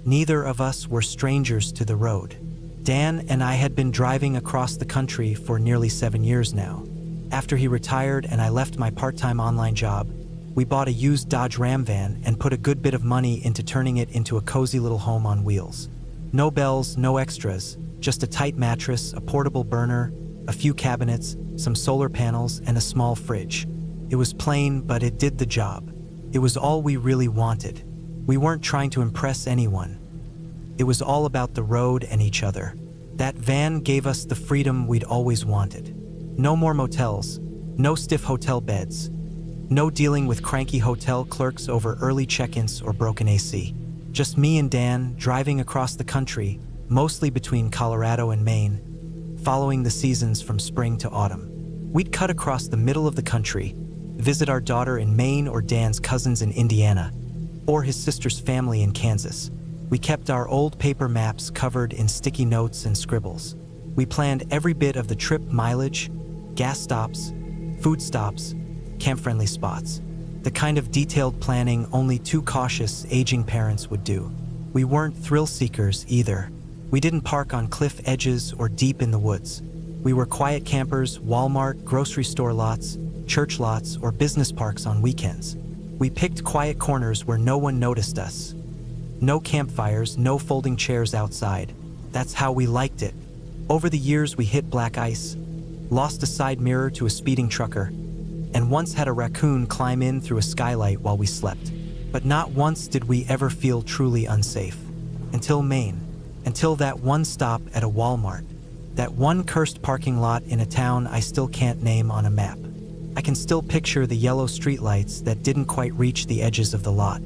Neither of us were strangers to the road. Dan and I had been driving across the country for nearly 7 years now. After he retired and I left my part-time online job, we bought a used Dodge Ram van and put a good bit of money into turning it into a cozy little home on wheels. No bells, no extras, just a tight mattress, a portable burner, a few cabinets, some solar panels, and a small fridge. It was plain, but it did the job. It was all we really wanted. We weren't trying to impress anyone. It was all about the road and each other. That van gave us the freedom we'd always wanted. No more motels, no stiff hotel beds, no dealing with cranky hotel clerks over early check-ins or broken AC. Just me and Dan driving across the country, mostly between Colorado and Maine, following the seasons from spring to autumn. We'd cut across the middle of the country, visit our daughter in Maine or Dan's cousins in Indiana, or his sister's family in Kansas. We kept our old paper maps covered in sticky notes and scribbles. We planned every bit of the trip: mileage, gas stops, food stops, camp-friendly spots. The kind of detailed planning only two cautious, aging parents would do. We weren't thrill seekers either. We didn't park on cliff edges or deep in the woods. We were quiet campers: Walmart, grocery store lots, church lots, or business parks on weekends. We picked quiet corners where no one noticed us. No campfires, no folding chairs outside. That's how we liked it. Over the years, we hit black ice, lost a side mirror to a speeding trucker, and once had a raccoon climb in through a skylight while we slept. But not once did we ever feel truly unsafe. Until Maine. Until that one stop at a Walmart. That one cursed parking lot in a town I still can't name on a map. I can still picture the yellow streetlights that didn't quite reach the edges of the lot.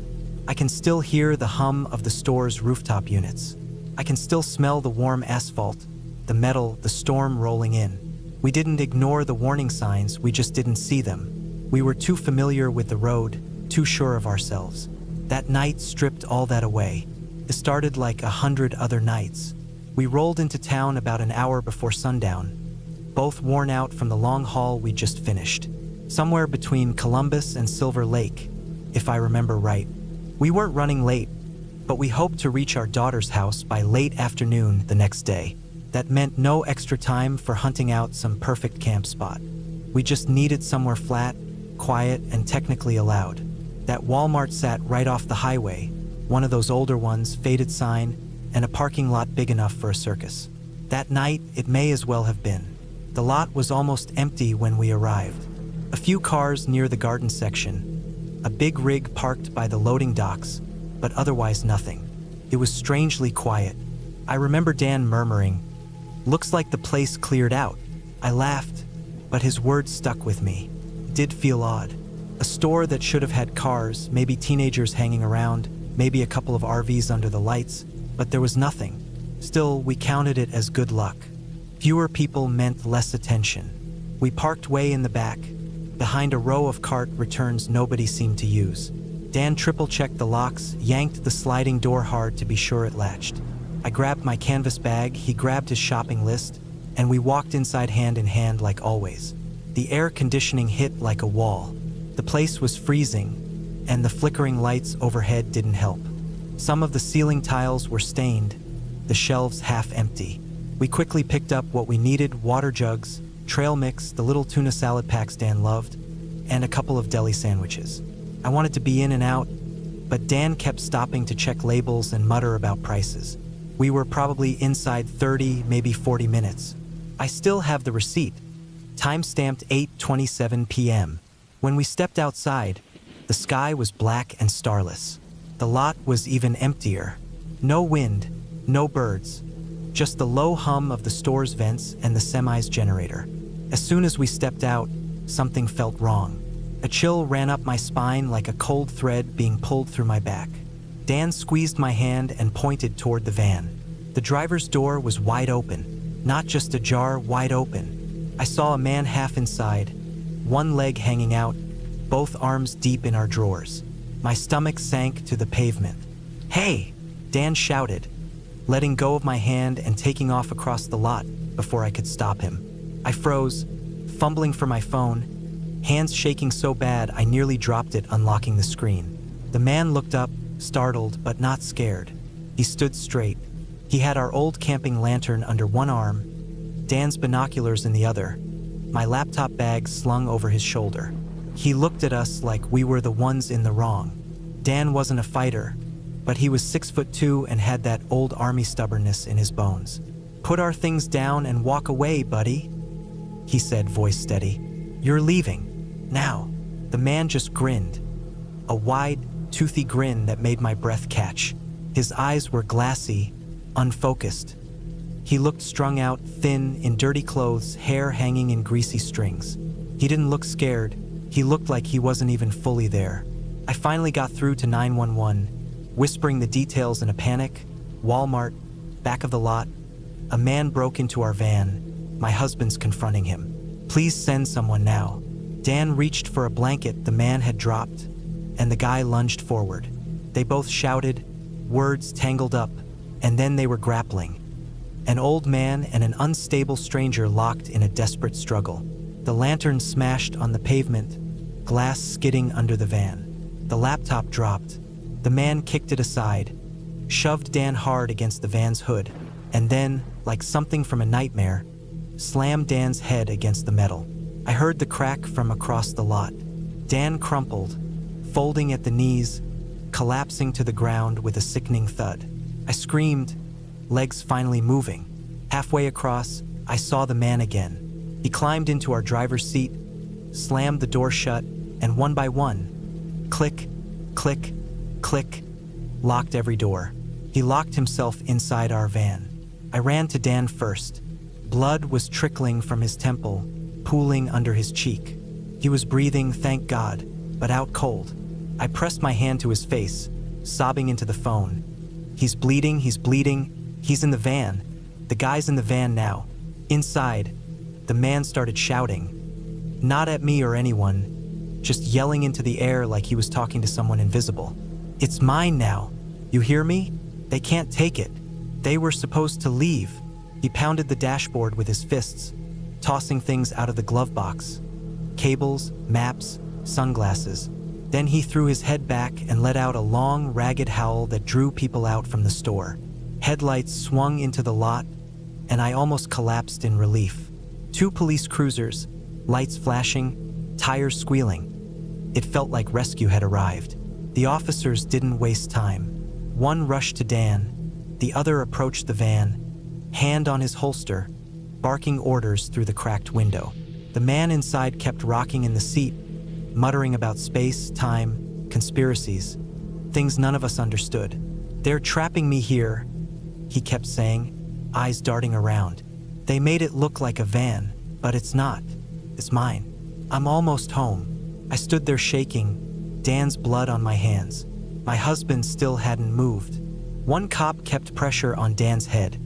I can still hear the hum of the store's rooftop units. I can still smell the warm asphalt, the metal, the storm rolling in. We didn't ignore the warning signs, we just didn't see them. We were too familiar with the road, too sure of ourselves. That night stripped all that away. It started like 100 other nights. We rolled into town about an hour before sundown, both worn out from the long haul we just finished. Somewhere between Columbus and Silver Lake, if I remember right. We weren't running late, but we hoped to reach our daughter's house by late afternoon the next day. That meant no extra time for hunting out some perfect camp spot. We just needed somewhere flat, quiet, and technically allowed. That Walmart sat right off the highway, one of those older ones, faded sign, and a parking lot big enough for a circus. That night, it may as well have been. The lot was almost empty when we arrived. A few cars near the garden section, a big rig parked by the loading docks, but otherwise nothing. It was strangely quiet. I remember Dan murmuring, "Looks like the place cleared out." I laughed, but his words stuck with me. It did feel odd. A store that should have had cars, maybe teenagers hanging around, maybe a couple of RVs under the lights, but there was nothing. Still, we counted it as good luck. Fewer people meant less attention. We parked way in the back, behind a row of cart returns nobody seemed to use. Dan triple-checked the locks, yanked the sliding door hard to be sure it latched. I grabbed my canvas bag, he grabbed his shopping list, and we walked inside hand in hand like always. The air conditioning hit like a wall. The place was freezing, and the flickering lights overhead didn't help. Some of the ceiling tiles were stained, the shelves half empty. We quickly picked up what we needed: water jugs, trail mix, the little tuna salad packs Dan loved, and a couple of deli sandwiches. I wanted to be in and out, but Dan kept stopping to check labels and mutter about prices. We were probably inside 30, maybe 40 minutes. I still have the receipt, time-stamped 8:27 p.m. When we stepped outside, the sky was black and starless. The lot was even emptier. No wind, no birds, just the low hum of the store's vents and the semi's generator. As soon as we stepped out, something felt wrong. A chill ran up my spine like a cold thread being pulled through my back. Dan squeezed my hand and pointed toward the van. The driver's door was wide open, not just ajar, wide open. I saw a man half inside, one leg hanging out, both arms deep in our drawers. My stomach sank to the pavement. "Hey!" Dan shouted, letting go of my hand and taking off across the lot before I could stop him. I froze, fumbling for my phone, hands shaking so bad I nearly dropped it unlocking the screen. The man looked up, startled but not scared. He stood straight. He had our old camping lantern under one arm, Dan's binoculars in the other, my laptop bag slung over his shoulder. He looked at us like we were the ones in the wrong. Dan wasn't a fighter, but he was 6'2" and had that old army stubbornness in his bones. "Put our things down and walk away, buddy," he said, voice steady. "You're leaving. Now." The man just grinned. A wide, toothy grin that made my breath catch. His eyes were glassy, unfocused. He looked strung out, thin, in dirty clothes, hair hanging in greasy strings. He didn't look scared. He looked like he wasn't even fully there. I finally got through to 911, whispering the details in a panic. Walmart, back of the lot. A man broke into our van. My husband's confronting him. "Please send someone now." Dan reached for a blanket the man had dropped, and the guy lunged forward. They both shouted, words tangled up, and then they were grappling. An old man and an unstable stranger locked in a desperate struggle. The lantern smashed on the pavement, glass skidding under the van. The laptop dropped. The man kicked it aside, shoved Dan hard against the van's hood, and then, like something from a nightmare, slammed Dan's head against the metal. I heard the crack from across the lot. Dan crumpled, folding at the knees, collapsing to the ground with a sickening thud. I screamed, legs finally moving. Halfway across, I saw the man again. He climbed into our driver's seat, slammed the door shut, and one by one, click, click, click, locked every door. He locked himself inside our van. I ran to Dan first. Blood was trickling from his temple, pooling under his cheek. He was breathing, thank God, but out cold. I pressed my hand to his face, sobbing into the phone. He's bleeding, he's bleeding. He's in the van. The guy's in the van now. Inside, the man started shouting. Not at me or anyone, just yelling into the air like he was talking to someone invisible. "It's mine now. You hear me? They can't take it. They were supposed to leave." He pounded the dashboard with his fists, tossing things out of the glove box. Cables, maps, sunglasses. Then he threw his head back and let out a long, ragged howl that drew people out from the store. Headlights swung into the lot, and I almost collapsed in relief. 2 police cruisers, lights flashing, tires squealing. It felt like rescue had arrived. The officers didn't waste time. One rushed to Dan, the other approached the van, hand on his holster, barking orders through the cracked window. The man inside kept rocking in the seat, muttering about space, time, conspiracies, things none of us understood. "They're trapping me here," he kept saying, eyes darting around. "They made it look like a van, but it's not. It's mine. I'm almost home." I stood there shaking, Dan's blood on my hands. My husband still hadn't moved. One cop kept pressure on Dan's head,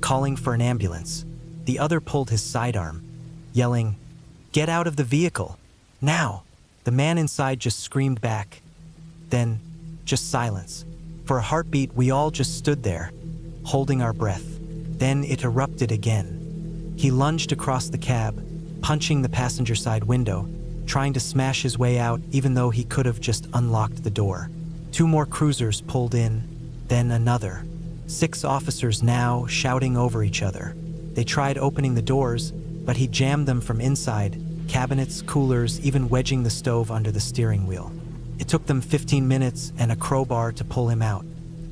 calling for an ambulance. The other pulled his sidearm, yelling, "Get out of the vehicle, now!" The man inside just screamed back. Then, just silence. For a heartbeat, we all just stood there, holding our breath. Then it erupted again. He lunged across the cab, punching the passenger side window, trying to smash his way out even though he could have just unlocked the door. 2 more cruisers pulled in, then another. 6 officers now, shouting over each other. They tried opening the doors, but he jammed them from inside, cabinets, coolers, even wedging the stove under the steering wheel. It took them 15 minutes and a crowbar to pull him out.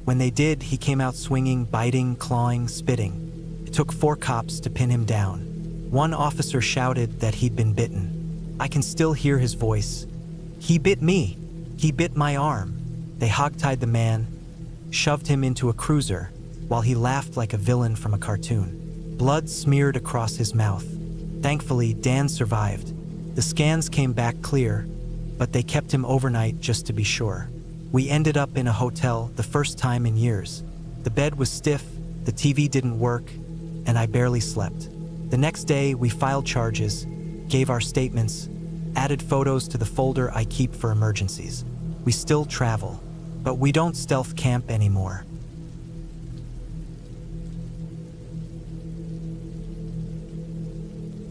When they did, he came out swinging, biting, clawing, spitting. It took 4 cops to pin him down. One officer shouted that he'd been bitten. I can still hear his voice. "He bit me. He bit my arm." They hogtied the man, shoved him into a cruiser, while he laughed like a villain from a cartoon. Blood smeared across his mouth. Thankfully, Dan survived. The scans came back clear, but they kept him overnight just to be sure. We ended up in a hotel the first time in years. The bed was stiff, the TV didn't work, and I barely slept. The next day, we filed charges, gave our statements, added photos to the folder I keep for emergencies. We still travel, but we don't stealth camp anymore.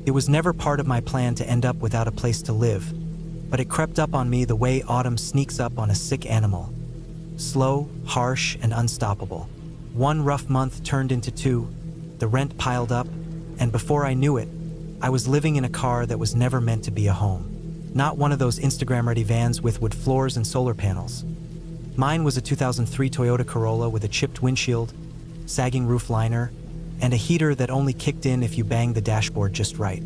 It was never part of my plan to end up without a place to live, but it crept up on me the way autumn sneaks up on a sick animal. Slow, harsh, and unstoppable. One rough month turned into two, the rent piled up, and before I knew it, I was living in a car that was never meant to be a home. Not one of those Instagram-ready vans with wood floors and solar panels. Mine was a 2003 Toyota Corolla with a chipped windshield, sagging roof liner, and a heater that only kicked in if you banged the dashboard just right.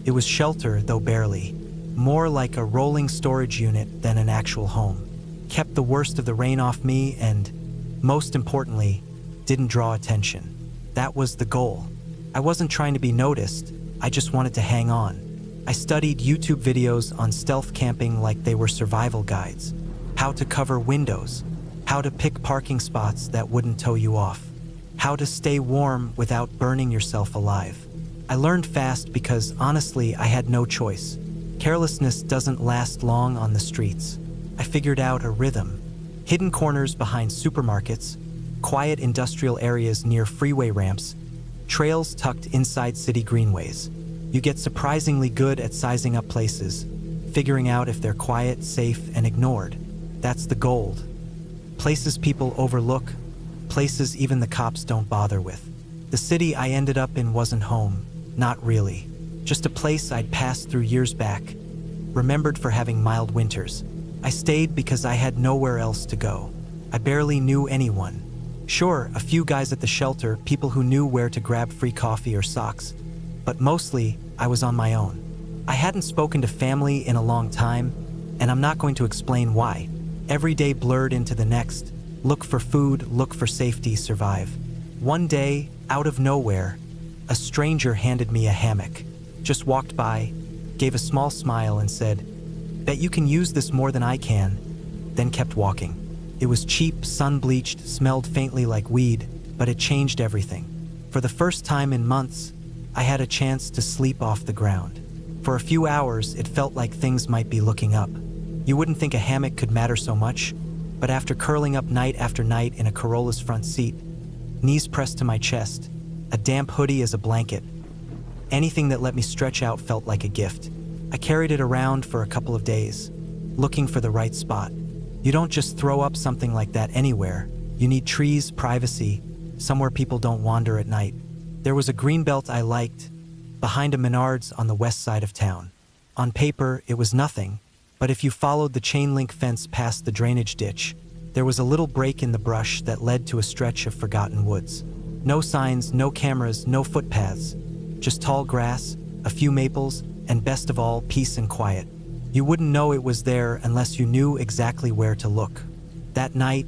It was shelter, though barely. More like a rolling storage unit than an actual home. Kept the worst of the rain off me and, most importantly, didn't draw attention. That was the goal. I wasn't trying to be noticed, I just wanted to hang on. I studied YouTube videos on stealth camping like they were survival guides. How to cover windows, how to pick parking spots that wouldn't tow you off, how to stay warm without burning yourself alive. I learned fast because, honestly, I had no choice. Carelessness doesn't last long on the streets. I figured out a rhythm. Hidden corners behind supermarkets, quiet industrial areas near freeway ramps, trails tucked inside city greenways. You get surprisingly good at sizing up places, figuring out if they're quiet, safe, and ignored. That's the gold. Places people overlook, places even the cops don't bother with. The city I ended up in wasn't home, not really. Just a place I'd passed through years back, remembered for having mild winters. I stayed because I had nowhere else to go. I barely knew anyone. Sure, a few guys at the shelter, people who knew where to grab free coffee or socks, but mostly I was on my own. I hadn't spoken to family in a long time, and I'm not going to explain why. Every day blurred into the next. Look for food, look for safety, survive. One day, out of nowhere, a stranger handed me a hammock. Just walked by, gave a small smile and said, "Bet you can use this more than I can," then kept walking. It was cheap, sun-bleached, smelled faintly like weed, but it changed everything. For the first time in months, I had a chance to sleep off the ground. For a few hours, it felt like things might be looking up. You wouldn't think a hammock could matter so much, but after curling up night after night in a Corolla's front seat, knees pressed to my chest, a damp hoodie as a blanket, anything that let me stretch out felt like a gift. I carried it around for a couple of days, looking for the right spot. You don't just throw up something like that anywhere. You need trees, privacy, somewhere people don't wander at night. There was a greenbelt I liked, behind a Menards on the west side of town. On paper, it was nothing, but if you followed the chain link fence past the drainage ditch, there was a little break in the brush that led to a stretch of forgotten woods. No signs, no cameras, no footpaths, just tall grass, a few maples, and best of all, peace and quiet. You wouldn't know it was there unless you knew exactly where to look. That night,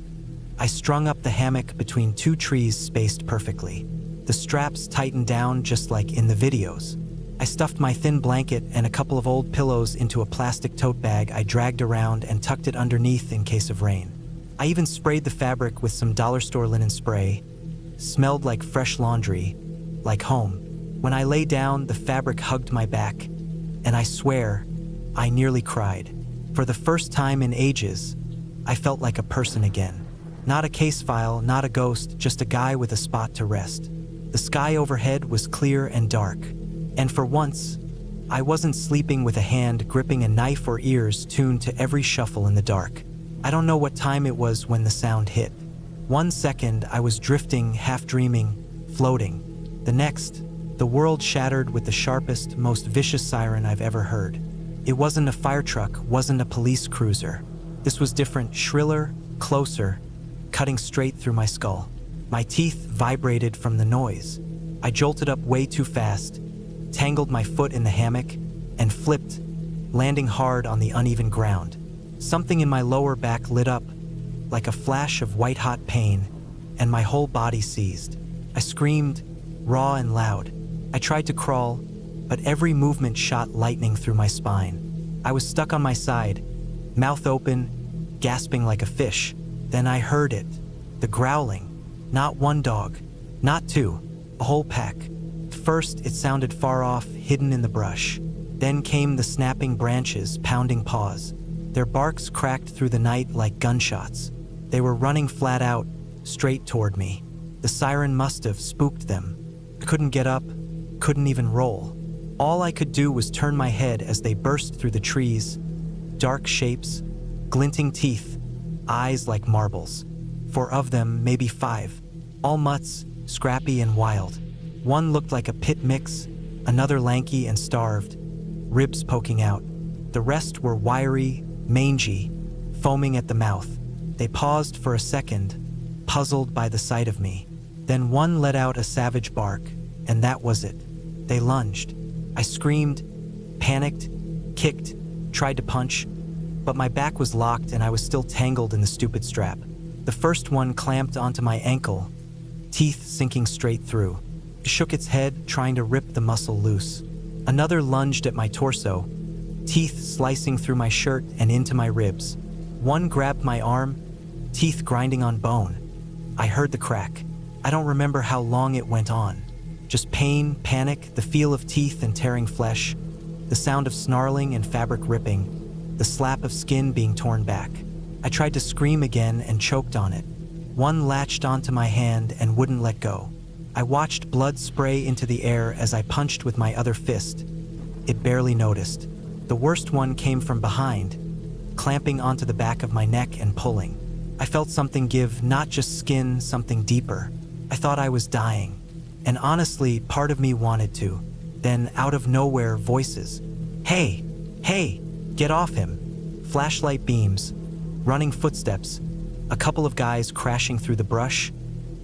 I strung up the hammock between two trees spaced perfectly. The straps tightened down just like in the videos. I stuffed my thin blanket and a couple of old pillows into a plastic tote bag I dragged around and tucked it underneath in case of rain. I even sprayed the fabric with some dollar store linen spray. Smelled like fresh laundry, like home. When I lay down, the fabric hugged my back, and I swear, I nearly cried. For the first time in ages, I felt like a person again. Not a case file, not a ghost, just a guy with a spot to rest. The sky overhead was clear and dark, and for once, I wasn't sleeping with a hand gripping a knife or ears tuned to every shuffle in the dark. I don't know what time it was when the sound hit. 1 second, I was drifting, half dreaming, floating. The next, the world shattered with the sharpest, most vicious siren I've ever heard. It wasn't a fire truck, wasn't a police cruiser. This was different, shriller, closer, cutting straight through my skull. My teeth vibrated from the noise. I jolted up way too fast, tangled my foot in the hammock, and flipped, landing hard on the uneven ground. Something in my lower back lit up, like a flash of white-hot pain, and my whole body seized. I screamed, raw and loud. I tried to crawl, but every movement shot lightning through my spine. I was stuck on my side, mouth open, gasping like a fish. Then I heard it, the growling. Not one dog, not two, a whole pack. First, it sounded far off, hidden in the brush. Then came the snapping branches, pounding paws. Their barks cracked through the night like gunshots. They were running flat out, straight toward me. The siren must have spooked them. I couldn't get up, couldn't even roll. All I could do was turn my head as they burst through the trees. Dark shapes, glinting teeth, eyes like marbles. 4 of them, maybe 5. All mutts, scrappy and wild. One looked like a pit mix, another lanky and starved, ribs poking out. The rest were wiry, mangy, foaming at the mouth. They paused for a second, puzzled by the sight of me. Then one let out a savage bark, and that was it. They lunged. I screamed, panicked, kicked, tried to punch, but my back was locked and I was still tangled in the stupid strap. The first one clamped onto my ankle, teeth sinking straight through. It shook its head, trying to rip the muscle loose. Another lunged at my torso, teeth slicing through my shirt and into my ribs. One grabbed my arm, teeth grinding on bone. I heard the crack. I don't remember how long it went on. Just pain, panic, the feel of teeth and tearing flesh, the sound of snarling and fabric ripping, the slap of skin being torn back. I tried to scream again and choked on it. One latched onto my hand and wouldn't let go. I watched blood spray into the air as I punched with my other fist. It barely noticed. The worst one came from behind, clamping onto the back of my neck and pulling. I felt something give, not just skin, something deeper. I thought I was dying. And honestly, part of me wanted to. Then, out of nowhere, voices. Hey, hey, get off him. Flashlight beams, running footsteps, a couple of guys crashing through the brush,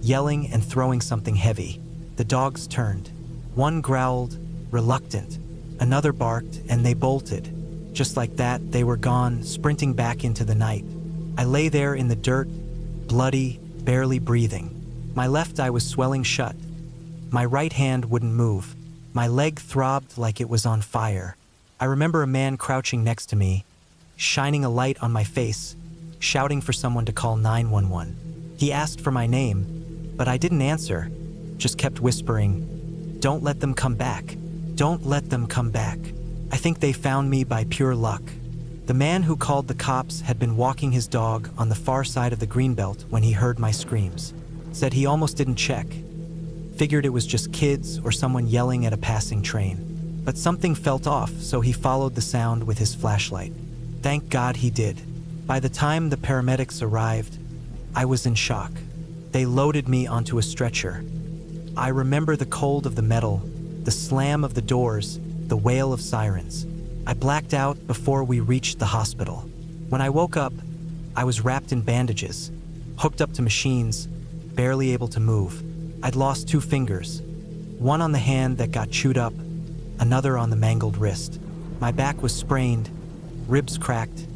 yelling and throwing something heavy. The dogs turned. One growled, reluctant. Another barked, and they bolted. Just like that, they were gone, sprinting back into the night. I lay there in the dirt, bloody, barely breathing. My left eye was swelling shut. My right hand wouldn't move. My leg throbbed like it was on fire. I remember a man crouching next to me, shining a light on my face, shouting for someone to call 911. He asked for my name, but I didn't answer, just kept whispering, "Don't let them come back. Don't let them come back." I think they found me by pure luck. The man who called the cops had been walking his dog on the far side of the greenbelt when he heard my screams. Said he almost didn't check. Figured it was just kids or someone yelling at a passing train. But something felt off, so he followed the sound with his flashlight. Thank God he did. By the time the paramedics arrived, I was in shock. They loaded me onto a stretcher. I remember the cold of the metal, the slam of the doors, the wail of sirens. I blacked out before we reached the hospital. When I woke up, I was wrapped in bandages, hooked up to machines, barely able to move. I'd lost 2 fingers, one on the hand that got chewed up, another on the mangled wrist. My back was sprained, ribs cracked,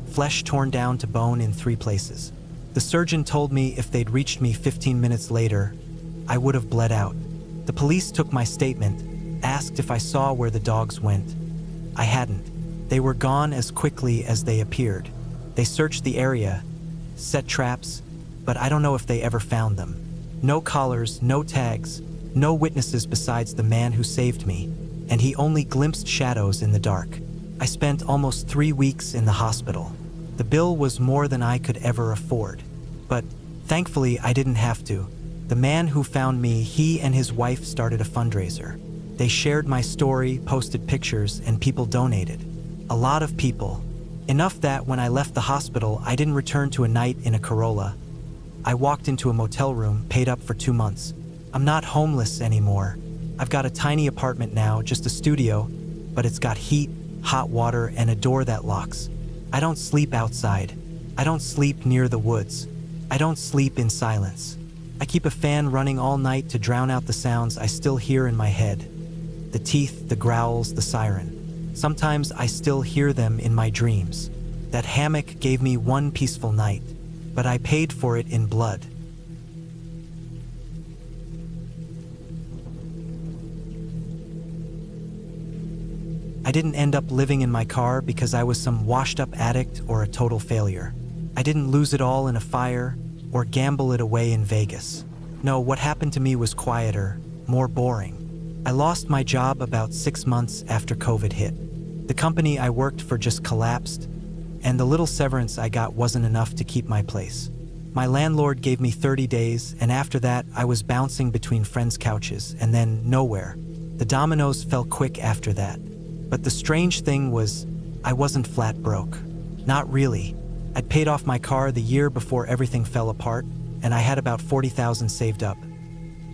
flesh torn down to bone in 3 places. The surgeon told me if they'd reached me 15 minutes later, I would have bled out. The police took my statement, asked if I saw where the dogs went. I hadn't. They were gone as quickly as they appeared. They searched the area, set traps, but I don't know if they ever found them. No collars, no tags, no witnesses besides the man who saved me, and he only glimpsed shadows in the dark. I spent almost 3 weeks in the hospital. The bill was more than I could ever afford, but thankfully I didn't have to. The man who found me, he and his wife started a fundraiser. They shared my story, posted pictures, and people donated. A lot of people. Enough that when I left the hospital, I didn't return to a night in a Corolla. I walked into a motel room, paid up for 2 months. I'm not homeless anymore. I've got a tiny apartment now, just a studio, but it's got heat, hot water, and a door that locks. I don't sleep outside. I don't sleep near the woods. I don't sleep in silence. I keep a fan running all night to drown out the sounds I still hear in my head. The teeth, the growls, the siren. Sometimes I still hear them in my dreams. That hammock gave me one peaceful night, but I paid for it in blood. I didn't end up living in my car because I was some washed-up addict or a total failure. I didn't lose it all in a fire or gamble it away in Vegas. No, what happened to me was quieter, more boring. I lost my job about 6 months after COVID hit. The company I worked for just collapsed, and the little severance I got wasn't enough to keep my place. My landlord gave me 30 days, and after that, I was bouncing between friends' couches, and then nowhere. The dominoes fell quick after that. But the strange thing was, I wasn't flat broke. Not really. I'd paid off my car the year before everything fell apart, and I had about 40,000 saved up.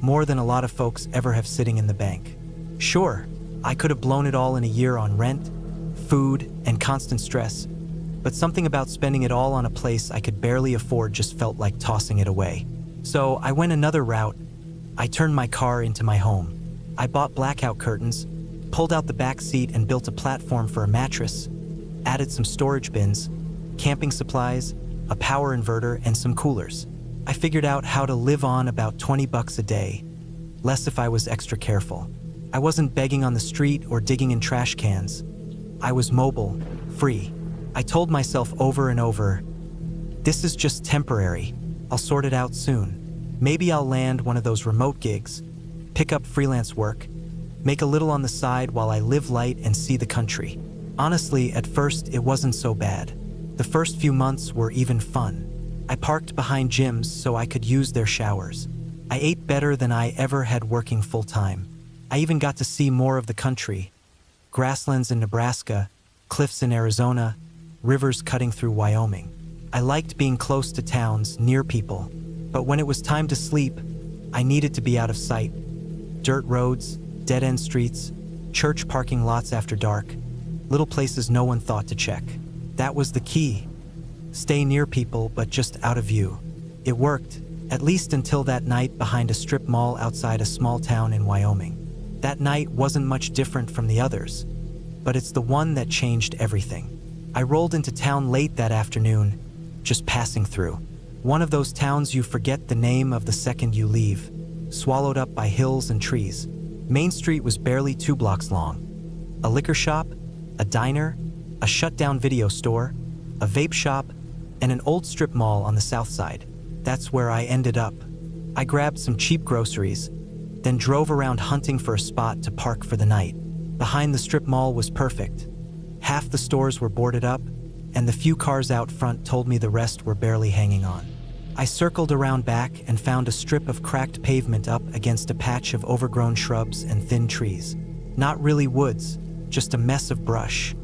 More than a lot of folks ever have sitting in the bank. Sure, I could have blown it all in a year on rent, food, and constant stress, but something about spending it all on a place I could barely afford just felt like tossing it away. So I went another route. I turned my car into my home. I bought blackout curtains, pulled out the back seat and built a platform for a mattress, added some storage bins, camping supplies, a power inverter, and some coolers. I figured out how to live on about $20 a day, less if I was extra careful. I wasn't begging on the street or digging in trash cans. I was mobile, free. I told myself over and over, this is just temporary. I'll sort it out soon. Maybe I'll land one of those remote gigs, pick up freelance work, make a little on the side while I live light and see the country. Honestly, at first, it wasn't so bad. The first few months were even fun. I parked behind gyms so I could use their showers. I ate better than I ever had working full-time. I even got to see more of the country. Grasslands in Nebraska, cliffs in Arizona, rivers cutting through Wyoming. I liked being close to towns, near people. But when it was time to sleep, I needed to be out of sight. Dirt roads, dead-end streets, church parking lots after dark, little places no one thought to check. That was the key. Stay near people, but just out of view. It worked, at least until that night behind a strip mall outside a small town in Wyoming. That night wasn't much different from the others, but it's the one that changed everything. I rolled into town late that afternoon, just passing through. One of those towns you forget the name of the second you leave, swallowed up by hills and trees. Main Street was barely 2 blocks long. A liquor shop, a diner, a shut-down video store, a vape shop, and an old strip mall on the south side. That's where I ended up. I grabbed some cheap groceries, then drove around hunting for a spot to park for the night. Behind the strip mall was perfect. Half the stores were boarded up, and the few cars out front told me the rest were barely hanging on. I circled around back and found a strip of cracked pavement up against a patch of overgrown shrubs and thin trees. Not really woods, just a mess of brush,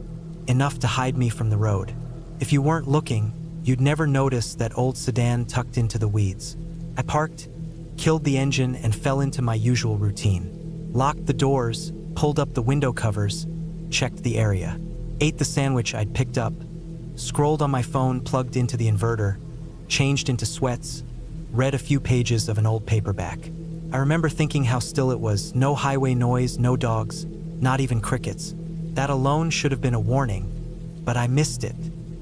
enough to hide me from the road. If you weren't looking, you'd never notice that old sedan tucked into the weeds. I parked, killed the engine, and fell into my usual routine. Locked the doors, pulled up the window covers, checked the area, ate the sandwich I'd picked up, scrolled on my phone plugged into the inverter, changed into sweats, read a few pages of an old paperback. I remember thinking how still it was, no highway noise, no dogs, not even crickets. That alone should have been a warning, but I missed it.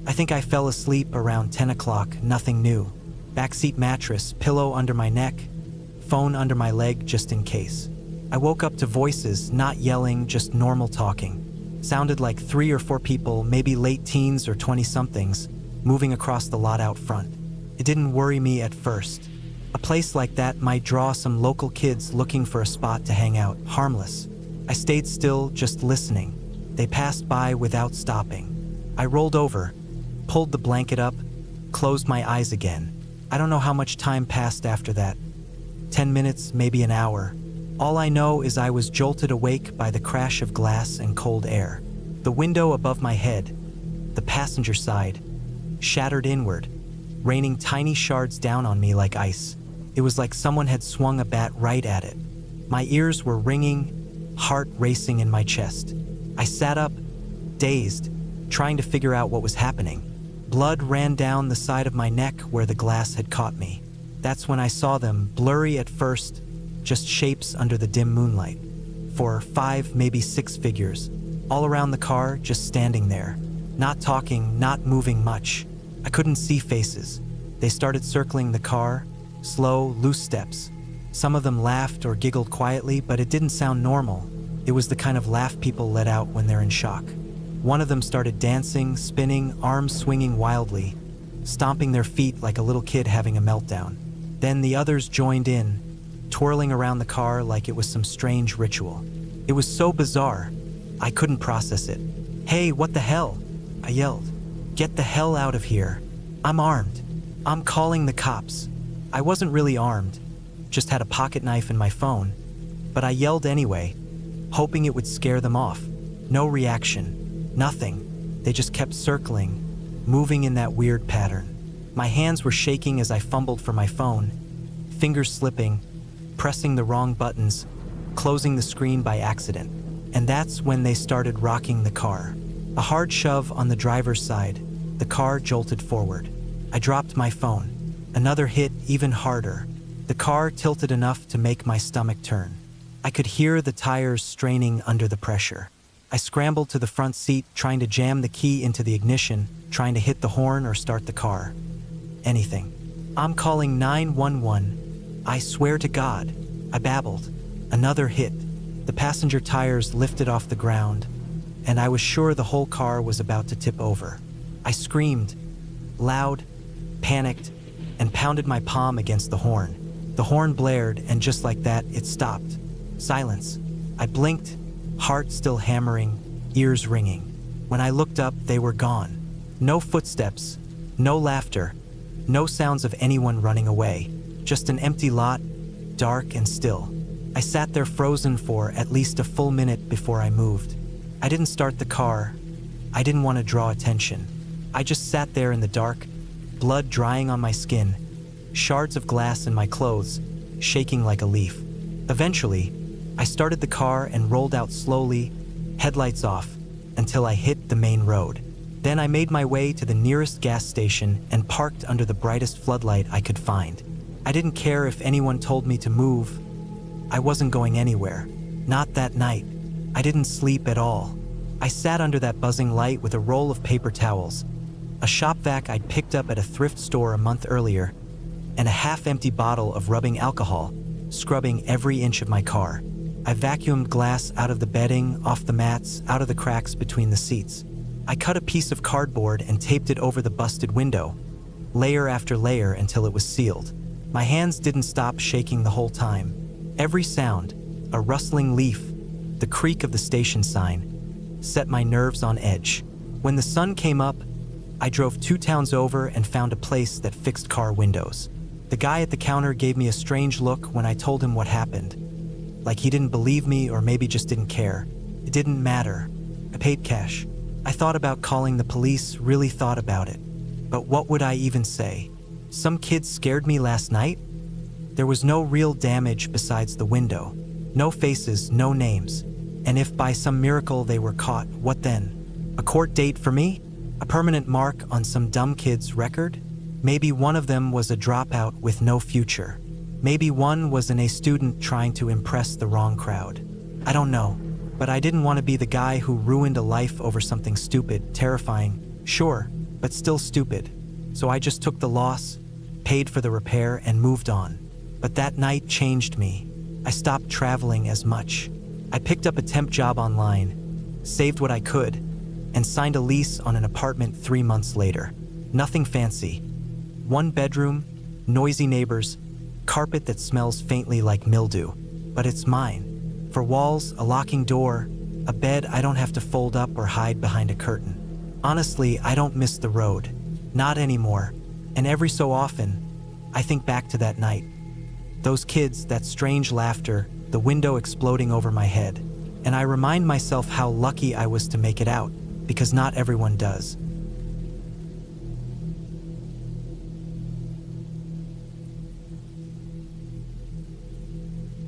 I think I fell asleep around 10 o'clock, nothing new. Backseat mattress, pillow under my neck, phone under my leg just in case. I woke up to voices, not yelling, just normal talking. Sounded like 3 or 4 people, maybe late teens or 20-somethings, moving across the lot out front. It didn't worry me at first. A place like that might draw some local kids looking for a spot to hang out, harmless. I stayed still, just listening. They passed by without stopping. I rolled over, pulled the blanket up, closed my eyes again. I don't know how much time passed after that. 10 minutes, maybe an hour. All I know is I was jolted awake by the crash of glass and cold air. The window above my head, the passenger side, shattered inward, raining tiny shards down on me like ice. It was like someone had swung a bat right at it. My ears were ringing, heart racing in my chest. I sat up, dazed, trying to figure out what was happening. Blood ran down the side of my neck where the glass had caught me. That's when I saw them, blurry at first, just shapes under the dim moonlight. 4, 5, maybe 6 figures, all around the car, just standing there. Not talking, not moving much. I couldn't see faces. They started circling the car, slow, loose steps. Some of them laughed or giggled quietly, but it didn't sound normal. It was the kind of laugh people let out when they're in shock. One of them started dancing, spinning, arms swinging wildly, stomping their feet like a little kid having a meltdown. Then the others joined in, twirling around the car like it was some strange ritual. It was so bizarre, I couldn't process it. "Hey, what the hell?" I yelled. "Get the hell out of here. I'm armed. I'm calling the cops." I wasn't really armed, just had a pocket knife and my phone, but I yelled anyway, hoping it would scare them off. No reaction, nothing. They just kept circling, moving in that weird pattern. My hands were shaking as I fumbled for my phone, fingers slipping, pressing the wrong buttons, closing the screen by accident. And that's when they started rocking the car. A hard shove on the driver's side. The car jolted forward. I dropped my phone. Another hit, even harder. The car tilted enough to make my stomach turn. I could hear the tires straining under the pressure. I scrambled to the front seat, trying to jam the key into the ignition, trying to hit the horn or start the car. Anything. "I'm calling 911. I swear to God," I babbled. Another hit. The passenger tires lifted off the ground, and I was sure the whole car was about to tip over. I screamed, loud, panicked, and pounded my palm against the horn. The horn blared, and just like that, it stopped. Silence. I blinked, heart still hammering, ears ringing. When I looked up, they were gone. No footsteps, no laughter, no sounds of anyone running away. Just an empty lot, dark and still. I sat there frozen for at least a full minute before I moved. I didn't start the car. I didn't want to draw attention. I just sat there in the dark, blood drying on my skin, shards of glass in my clothes, shaking like a leaf. Eventually, I started the car and rolled out slowly, headlights off, until I hit the main road. Then I made my way to the nearest gas station and parked under the brightest floodlight I could find. I didn't care if anyone told me to move. I wasn't going anywhere. Not that night. I didn't sleep at all. I sat under that buzzing light with a roll of paper towels, a shop vac I'd picked up at a thrift store a month earlier, and a half-empty bottle of rubbing alcohol, scrubbing every inch of my car. I vacuumed glass out of the bedding, off the mats, out of the cracks between the seats. I cut a piece of cardboard and taped it over the busted window, layer after layer until it was sealed. My hands didn't stop shaking the whole time. Every sound, a rustling leaf, the creak of the station sign, set my nerves on edge. When the sun came up, I drove 2 towns over and found a place that fixed car windows. The guy at the counter gave me a strange look when I told him what happened. Like he didn't believe me or maybe just didn't care. It didn't matter. I paid cash. I thought about calling the police, really thought about it. But what would I even say? Some kids scared me last night? There was no real damage besides the window. No faces, no names. And if by some miracle they were caught, what then? A court date for me? A permanent mark on some dumb kid's record? Maybe one of them was a dropout with no future. Maybe one was an A student trying to impress the wrong crowd. I don't know, but I didn't want to be the guy who ruined a life over something stupid, terrifying, sure, but still stupid. So I just took the loss, paid for the repair, and moved on. But that night changed me. I stopped traveling as much. I picked up a temp job online, saved what I could, and signed a lease on an apartment 3 months later. Nothing fancy. 1 bedroom, noisy neighbors, carpet that smells faintly like mildew. But it's mine. For walls, a locking door, a bed I don't have to fold up or hide behind a curtain. Honestly, I don't miss the road. Not anymore. And every so often, I think back to that night. Those kids, that strange laughter, the window exploding over my head. And I remind myself how lucky I was to make it out, because not everyone does.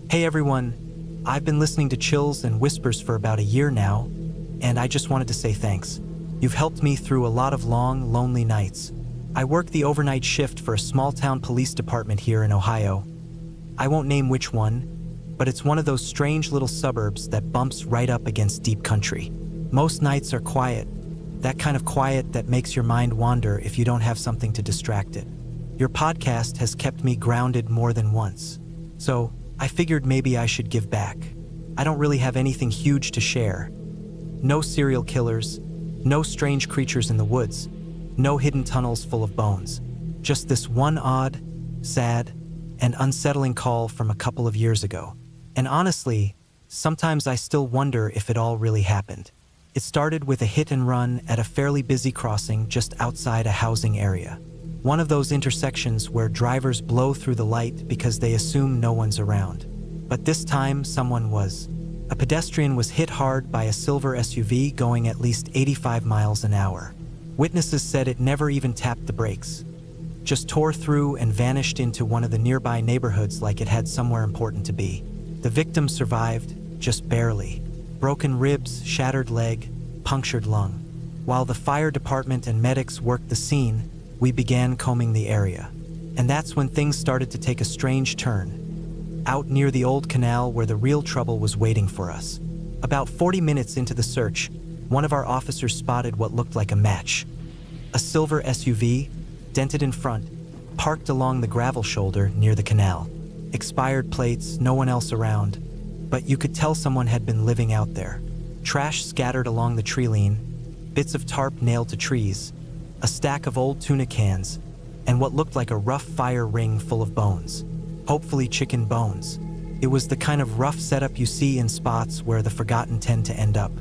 Hey everyone, I've been listening to Chills and Whispers for about a year now, and I just wanted to say thanks. You've helped me through a lot of long, lonely nights. I work the overnight shift for a small-town police department here in Ohio. I won't name which one, but it's one of those strange little suburbs that bumps right up against deep country. Most nights are quiet, that kind of quiet that makes your mind wander if you don't have something to distract it. Your podcast has kept me grounded more than once, so I figured maybe I should give back. I don't really have anything huge to share. No serial killers, no strange creatures in the woods, no hidden tunnels full of bones. Just this one odd, sad, and unsettling call from a couple of years ago. And honestly, sometimes I still wonder if it all really happened. It started with a hit and run at a fairly busy crossing just outside a housing area. One of those intersections where drivers blow through the light because they assume no one's around. But this time, someone was. A pedestrian was hit hard by a silver SUV going at least 85 miles an hour. Witnesses said it never even tapped the brakes. just tore through and vanished into one of the nearby neighborhoods like it had somewhere important to be. The victim survived, just barely. Broken ribs, shattered leg, punctured lung. While the fire department and medics worked the scene, we began combing the area. And that's when things started to take a strange turn. Out near the old canal where the real trouble was waiting for us. About 40 minutes into the search, one of our officers spotted what looked like a match. A silver SUV, dented in front, parked along the gravel shoulder near the canal. Expired plates, no one else around, but you could tell someone had been living out there. Trash scattered along the tree line, bits of tarp nailed to trees, a stack of old tuna cans, and what looked like a rough fire ring full of bones. Hopefully chicken bones. It was the kind of rough setup you see in spots where the forgotten tend to end up.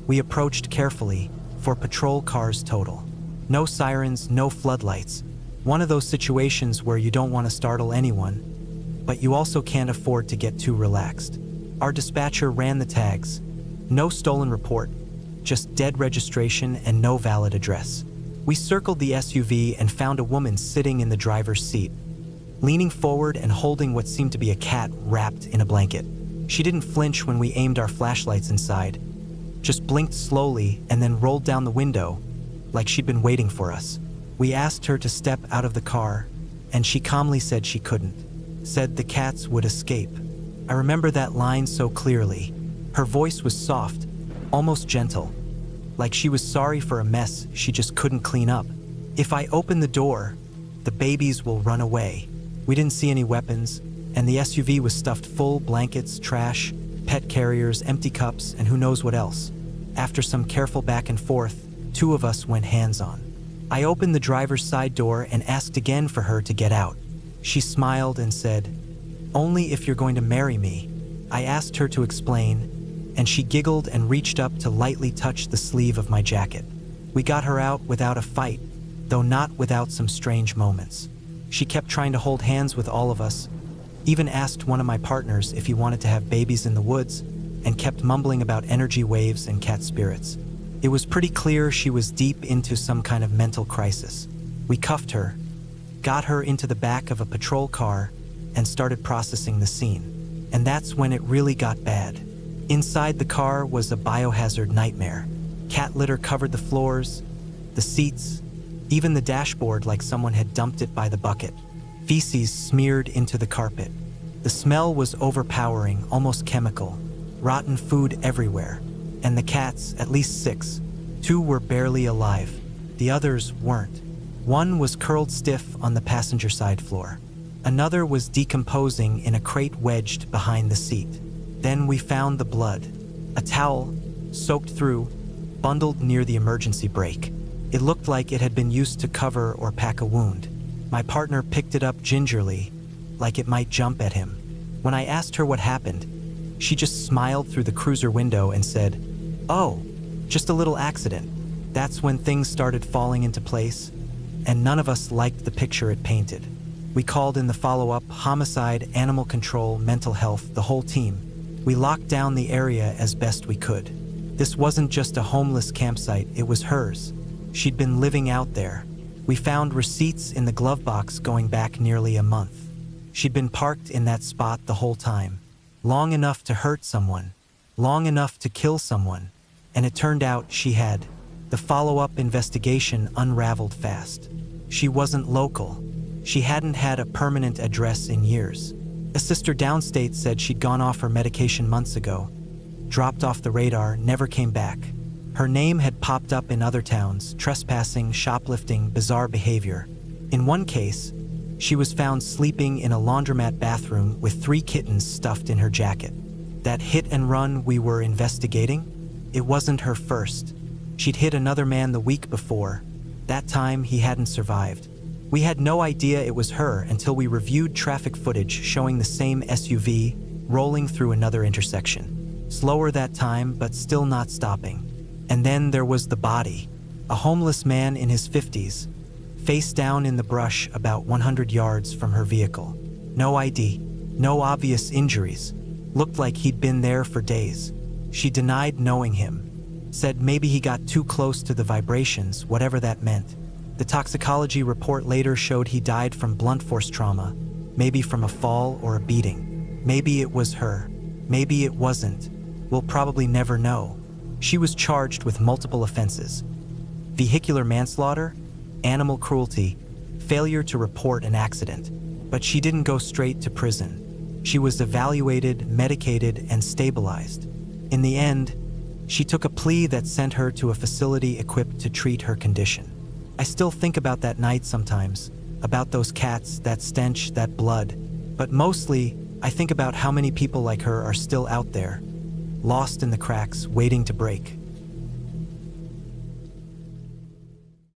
We approached carefully, for patrol cars total. No sirens, no floodlights. One of those situations where you don't want to startle anyone, but you also can't afford to get too relaxed. Our dispatcher ran the tags. No stolen report, just dead registration and no valid address. We circled the SUV and found a woman sitting in the driver's seat, leaning forward and holding what seemed to be a cat wrapped in a blanket. She didn't flinch when we aimed our flashlights inside, just blinked slowly and then rolled down the window, like she'd been waiting for us. We asked her to step out of the car, and she calmly said she couldn't. Said the cats would escape. I remember that line so clearly. Her voice was soft, almost gentle, like she was sorry for a mess she just couldn't clean up. If I open the door, the babies will run away. We didn't see any weapons, and the SUV was stuffed full, blankets, trash, pet carriers, empty cups, and who knows what else. After some careful back and forth, two of us went hands-on. I opened the driver's side door and asked again for her to get out. She smiled and said, "Only if you're going to marry me." I asked her to explain, and she giggled and reached up to lightly touch the sleeve of my jacket. We got her out without a fight, though not without some strange moments. She kept trying to hold hands with all of us, even asked one of my partners if he wanted to have babies in the woods, and kept mumbling about energy waves and cat spirits. It was pretty clear she was deep into some kind of mental crisis. We cuffed her, got her into the back of a patrol car, and started processing the scene. And that's when it really got bad. Inside the car was a biohazard nightmare. Cat litter covered the floors, the seats, even the dashboard like someone had dumped it by the bucket. Feces smeared into the carpet. The smell was overpowering, almost chemical. Rotten food everywhere. And the cats, at least 6. 2 were barely alive. The others weren't. One was curled stiff on the passenger side floor. Another was decomposing in a crate wedged behind the seat. Then we found the blood. A towel, soaked through, bundled near the emergency brake. It looked like it had been used to cover or pack a wound. My partner picked it up gingerly, like it might jump at him. When I asked her what happened, she just smiled through the cruiser window and said, "Oh, just a little accident." That's when things started falling into place, and none of us liked the picture it painted. We called in the follow-up, homicide, animal control, mental health, the whole team. We locked down the area as best we could. This wasn't just a homeless campsite, it was hers. She'd been living out there. We found receipts in the glove box going back nearly a month. She'd been parked in that spot the whole time. Long enough to hurt someone. Long enough to kill someone. And it turned out she had. The follow-up investigation unraveled fast. She wasn't local. She hadn't had a permanent address in years. A sister downstate said she'd gone off her medication months ago. Dropped off the radar, never came back. Her name had popped up in other towns, trespassing, shoplifting, bizarre behavior. In one case, she was found sleeping in a laundromat bathroom with 3 kittens stuffed in her jacket. That hit and run we were investigating? It wasn't her first. She'd hit another man the week before. That time, he hadn't survived. We had no idea it was her until we reviewed traffic footage showing the same SUV rolling through another intersection. Slower that time, but still not stopping. And then there was the body. A homeless man in his 50s, face down in the brush about 100 yards from her vehicle. No ID, no obvious injuries. Looked like he'd been there for days. She denied knowing him. Said maybe he got too close to the vibrations, whatever that meant. The toxicology report later showed he died from blunt force trauma, maybe from a fall or a beating. Maybe it was her. Maybe it wasn't. We'll probably never know. She was charged with multiple offenses: vehicular manslaughter, animal cruelty, failure to report an accident. But she didn't go straight to prison. She was evaluated, medicated, and stabilized. In the end, she took a plea that sent her to a facility equipped to treat her condition. I still think about that night sometimes, about those cats, that stench, that blood. But mostly, I think about how many people like her are still out there, lost in the cracks, waiting to break.